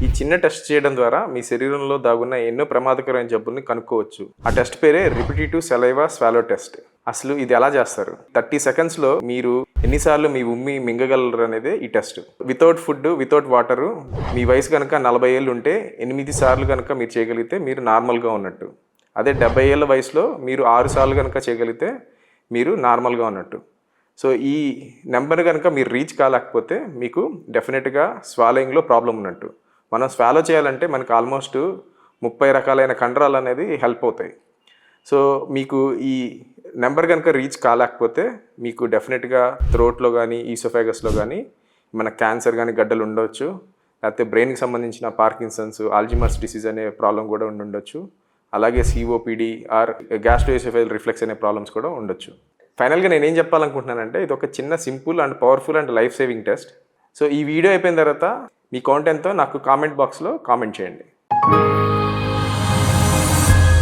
ఈ చిన్న టెస్ట్ చేయడం ద్వారా మీ శరీరంలో దాగున్న ఎన్నో ప్రమాదకరమైన జబ్బుల్ని కనుక్కోవచ్చు. ఆ టెస్ట్ పేరే రిపిటేటివ్ సలైవా స్వాలో టెస్ట్. అసలు ఇది ఎలా చేస్తారు? 30 సెకండ్స్లో మీరు ఎన్నిసార్లు మీ ఉమ్మి మింగగలరు అనేది ఈ test. Without food, without water మీ వయసు కనుక 40 ఏళ్ళు ఉంటే 8 సార్లు కనుక మీరు చేయగలిగితే మీరు నార్మల్గా ఉన్నట్టు. అదే 70 ఏళ్ళ వయసులో మీరు 6 సార్లు కనుక చేయగలిగితే మీరు నార్మల్గా ఉన్నట్టు. సో ఈ నెంబర్ కనుక మీరు రీచ్ కాలేకపోతే మీకు డెఫినెట్గా స్వాలోయింగ్లో ప్రాబ్లం ఉన్నట్టు. మనం స్వాలో చేయాలంటే మనకు ఆల్మోస్ట్ 30 రకాలైన కండరాలు అనేది హెల్ప్ అవుతాయి. సో మీకు ఈ నెంబర్ కనుక రీచ్ కాలేకపోతే మీకు డెఫినెట్గా థ్రోట్లో కానీ ఈసోఫాగస్లో కానీ మన క్యాన్సర్ కానీ గడ్డలు ఉండవచ్చు. లేకపోతే బ్రెయిన్కి సంబంధించిన పార్కిన్సన్స్, ఆల్జిమర్స్ డిసీజ్ అనే ప్రాబ్లం కూడా ఉండొచ్చు. అలాగే సిఓపిడి ఆర్ గ్యాస్ట్రోఎసోఫేజియల్ రిఫ్లెక్స్ అనే ప్రాబ్లమ్స్ కూడా ఉండొచ్చు. ఫైనల్గా నేనేం చెప్పాలనుకుంటున్నానంటే ఇది ఒక చిన్న simple and powerful and life saving test. So ఈ వీడియో అయిపోయిన తర్వాత మీ కౌంట్ ఎంతో నాకు కామెంట్ బాక్స్లో కామెంట్ చేయండి.